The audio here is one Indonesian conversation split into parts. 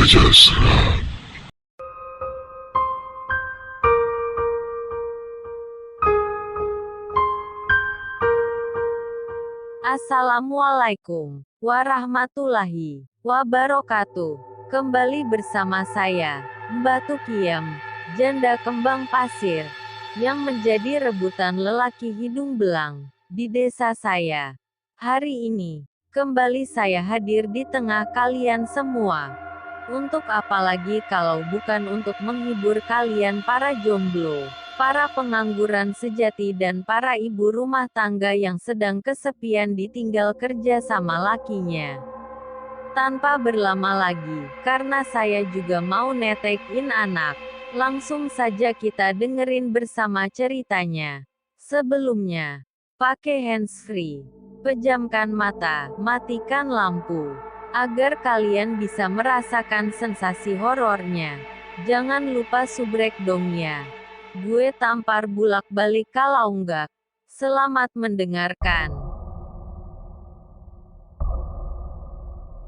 Sejahtera. Assalamualaikum warahmatullahi wabarakatuh. Kembali bersama saya, Mbak Tukiem, janda kembang pasir, yang menjadi rebutan lelaki hidung belang, di desa saya. Hari ini, kembali saya hadir di tengah kalian semua. Untuk apa lagi kalau bukan untuk menghibur kalian para jomblo, para pengangguran sejati dan para ibu rumah tangga yang sedang kesepian ditinggal kerja sama lakinya. Tanpa berlama lagi, karena saya juga mau netekin anak. Langsung saja kita dengerin bersama ceritanya. Sebelumnya, pakai handsfree, pejamkan mata, matikan lampu, agar kalian bisa merasakan sensasi horornya. Jangan lupa subrek dong ya. Gue tampar bulak-balik kalau enggak. Selamat mendengarkan.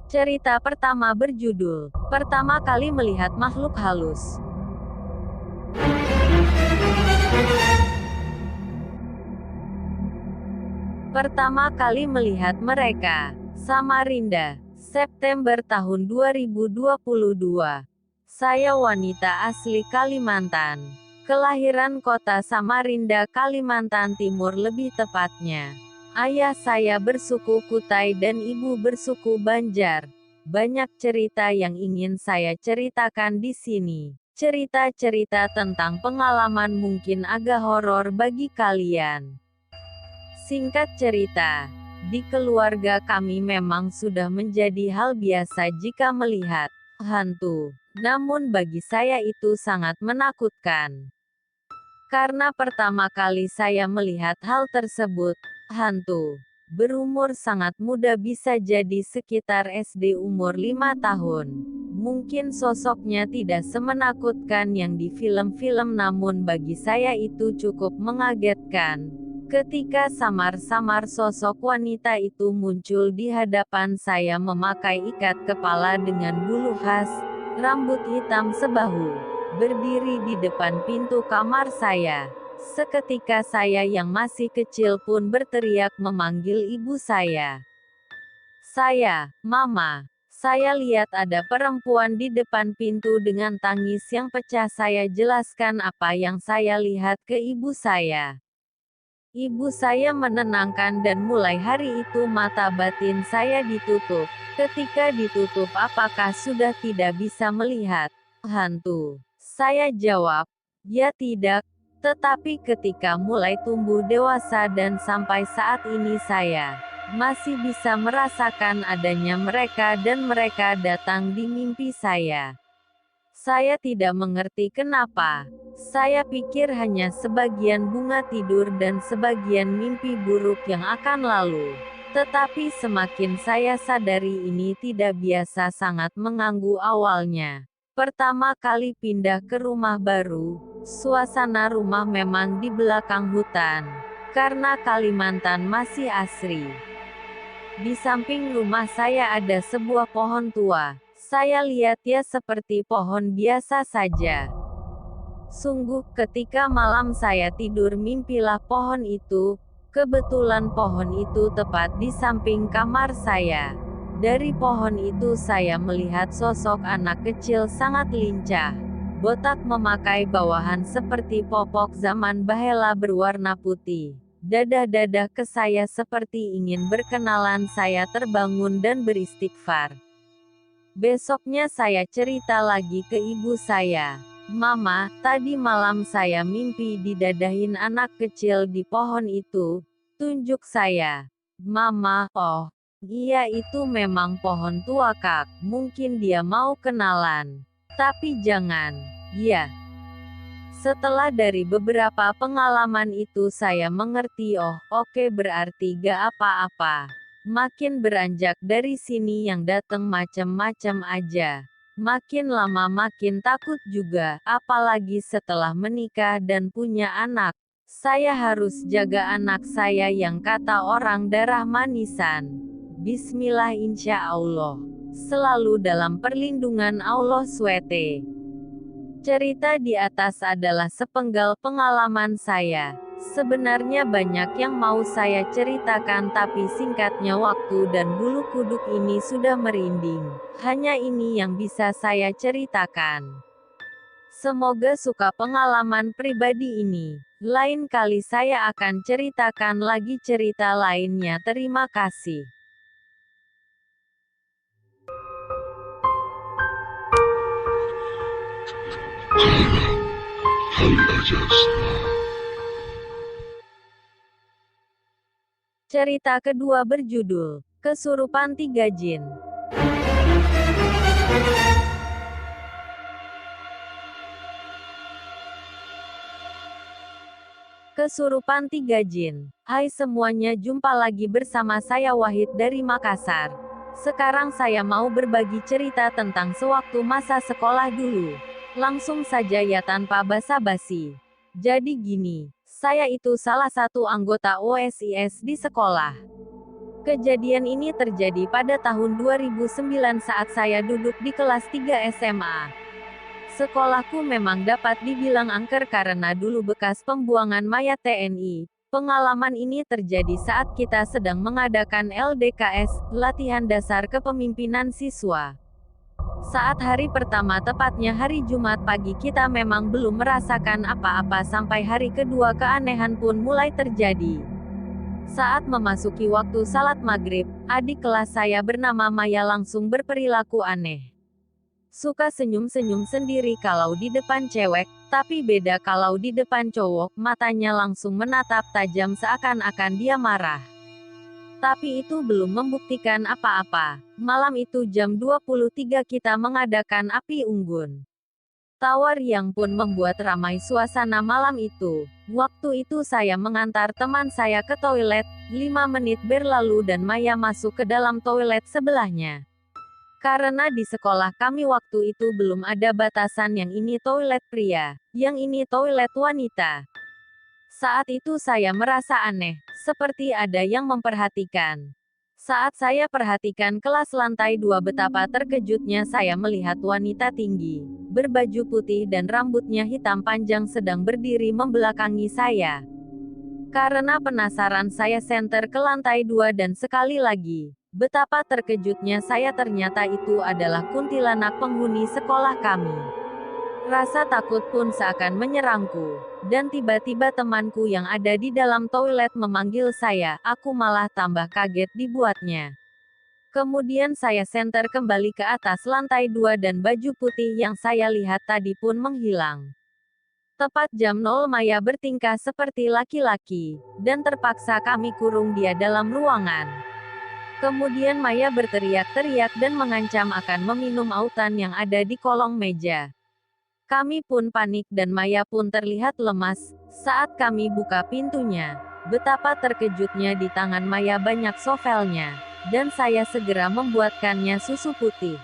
Cerita pertama berjudul, Pertama Kali Melihat Makhluk Halus. Pertama kali melihat mereka, Samarinda, September tahun 2022. Saya wanita asli Kalimantan. Kelahiran kota Samarinda, Kalimantan Timur lebih tepatnya. Ayah saya bersuku Kutai dan ibu bersuku Banjar. Banyak cerita yang ingin saya ceritakan di sini. Cerita-cerita tentang pengalaman mungkin agak horor bagi kalian. Singkat cerita, di keluarga kami memang sudah menjadi hal biasa jika melihat hantu. Namun bagi saya itu sangat menakutkan. Karena pertama kali saya melihat hal tersebut, hantu, berumur sangat muda bisa jadi sekitar SD umur 5 tahun. Mungkin sosoknya tidak semenakutkan yang di film-film namun bagi saya itu cukup mengagetkan. Ketika samar-samar sosok wanita itu muncul di hadapan saya memakai ikat kepala dengan bulu khas, rambut hitam sebahu, berdiri di depan pintu kamar saya. Seketika saya yang masih kecil pun berteriak memanggil ibu saya. Mama. Saya lihat ada perempuan di depan pintu dengan tangis yang pecah. Saya jelaskan apa yang saya lihat ke ibu saya. Ibu saya menenangkan dan mulai hari itu mata batin saya ditutup. Ketika ditutup apakah sudah tidak bisa melihat hantu? Saya jawab, ya tidak. Tetapi ketika mulai tumbuh dewasa dan sampai saat ini saya masih bisa merasakan adanya mereka dan mereka datang di mimpi saya. Saya tidak mengerti kenapa. Saya pikir hanya sebagian bunga tidur dan sebagian mimpi buruk yang akan lalu. Tetapi semakin saya sadari ini tidak biasa sangat mengganggu awalnya. Pertama kali pindah ke rumah baru, suasana rumah memang di belakang hutan. Karena Kalimantan masih asri. Di samping rumah saya ada sebuah pohon tua. Saya lihat ya seperti pohon biasa saja. Sungguh, ketika malam saya tidur mimpilah pohon itu. Kebetulan pohon itu tepat di samping kamar saya. Dari pohon itu saya melihat sosok anak kecil sangat lincah. Botak memakai bawahan seperti popok zaman bahela berwarna putih. Dadah-dadah ke saya seperti ingin berkenalan. Saya terbangun dan beristighfar. Besoknya saya cerita lagi ke ibu saya. Mama, tadi malam saya mimpi didadahin anak kecil di pohon itu. Tunjuk saya. Mama, oh, iya itu memang pohon tua kak. Mungkin dia mau kenalan. Tapi jangan. Ya. Setelah dari beberapa pengalaman itu saya mengerti oh, oke berarti gak apa-apa. Makin beranjak dari sini yang dateng macem-macem aja. Makin lama makin takut juga, apalagi setelah menikah dan punya anak. Saya harus jaga anak saya yang kata orang darah manisan. Bismillah insya Allah. selalu dalam perlindungan Allah SWT. Cerita di atas adalah sepenggal pengalaman saya. Sebenarnya banyak yang mau saya ceritakan, tapi singkatnya waktu dan bulu kuduk ini sudah merinding. Hanya ini yang bisa saya ceritakan. Semoga suka pengalaman pribadi ini. Lain kali saya akan ceritakan lagi cerita lainnya. Terima kasih. Cerita kedua berjudul Kesurupan Tiga Jin. Kesurupan Tiga Jin. Hai semuanya, jumpa lagi bersama saya Wahid dari Makassar. Sekarang saya mau berbagi cerita tentang sewaktu masa sekolah dulu. Langsung saja ya tanpa basa-basi. Jadi gini, saya itu salah satu anggota OSIS di sekolah. Kejadian ini terjadi pada tahun 2009 saat saya duduk di kelas 3 SMA. Sekolahku memang dapat dibilang angker karena dulu bekas pembuangan mayat TNI. Pengalaman ini terjadi saat kita sedang mengadakan LDKS, latihan dasar kepemimpinan siswa. Saat hari pertama, tepatnya hari Jumat pagi, kita memang belum merasakan apa-apa sampai hari kedua keanehan pun mulai terjadi. Saat memasuki waktu salat maghrib, adik kelas saya bernama Maya langsung berperilaku aneh. Suka senyum-senyum sendiri kalau di depan cewek, tapi beda kalau di depan cowok, matanya langsung menatap tajam seakan-akan dia marah. Tapi itu belum membuktikan apa-apa. Malam itu jam 23 kita mengadakan api unggun. Tawa riang pun membuat ramai suasana malam itu. Waktu itu saya mengantar teman saya ke toilet, 5 menit berlalu dan Maya masuk ke dalam toilet sebelahnya. Karena di sekolah kami waktu itu belum ada batasan yang ini toilet pria, yang ini toilet wanita. Saat itu saya merasa aneh, seperti ada yang memperhatikan. Saat saya perhatikan kelas lantai 2, betapa terkejutnya saya melihat wanita tinggi, berbaju putih dan rambutnya hitam panjang sedang berdiri membelakangi saya. Karena penasaran saya senter ke lantai 2 dan sekali lagi, betapa terkejutnya saya, ternyata itu adalah kuntilanak penghuni sekolah kami. Rasa takut pun seakan menyerangku. Dan tiba-tiba temanku yang ada di dalam toilet memanggil saya, aku malah tambah kaget dibuatnya. Kemudian saya senter kembali ke atas lantai 2 dan baju putih yang saya lihat tadi pun menghilang. Tepat jam 0 Maya bertingkah seperti laki-laki, dan terpaksa kami kurung dia dalam ruangan. Kemudian Maya berteriak-teriak dan mengancam akan meminum autan yang ada di kolong meja. Kami pun panik dan Maya pun terlihat lemas. Saat kami buka pintunya, betapa terkejutnya di tangan Maya banyak sovelnya, dan saya segera membuatkannya susu putih.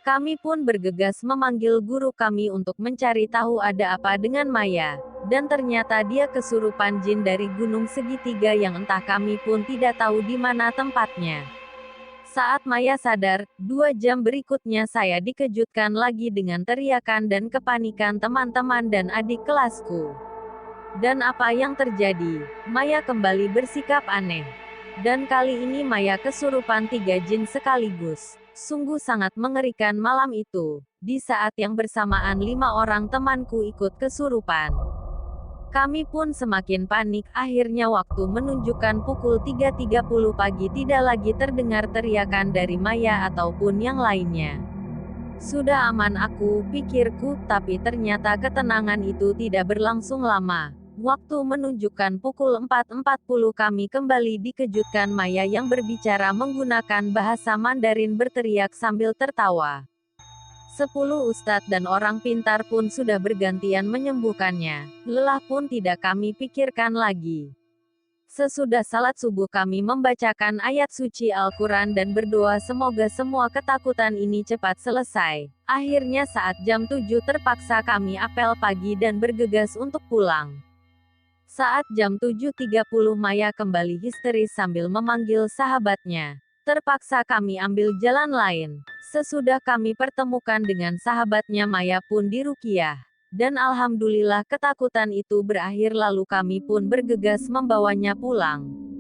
Kami pun bergegas memanggil guru kami untuk mencari tahu ada apa dengan Maya, dan ternyata dia kesurupan jin dari gunung segitiga yang entah kami pun tidak tahu di mana tempatnya. Saat Maya sadar, 2 jam berikutnya saya dikejutkan lagi dengan teriakan dan kepanikan teman-teman dan adik kelasku. Dan apa yang terjadi? Maya kembali bersikap aneh. Dan kali ini Maya kesurupan 3 jin sekaligus. Sungguh sangat mengerikan malam itu. Di saat yang bersamaan 5 orang temanku ikut kesurupan. Kami pun semakin panik. Akhirnya waktu menunjukkan pukul 3.30 pagi, tidak lagi terdengar teriakan dari Maya ataupun yang lainnya. Sudah aman aku pikirku, tapi ternyata ketenangan itu tidak berlangsung lama. Waktu menunjukkan pukul 4.40 kami kembali dikejutkan Maya yang berbicara menggunakan bahasa Mandarin berteriak sambil tertawa. 10 ustadz dan orang pintar pun sudah bergantian menyembuhkannya. Lelah pun tidak kami pikirkan lagi. Sesudah salat subuh kami membacakan ayat suci Al-Quran dan berdoa semoga semua ketakutan ini cepat selesai. Akhirnya saat jam 7 terpaksa kami apel pagi dan bergegas untuk pulang. Saat jam 7.30 Maya kembali histeris sambil memanggil sahabatnya. Terpaksa kami ambil jalan lain. Sesudah kami pertemukan dengan sahabatnya Maya pun diruqyah. Dan alhamdulillah ketakutan itu berakhir lalu kami pun bergegas membawanya pulang.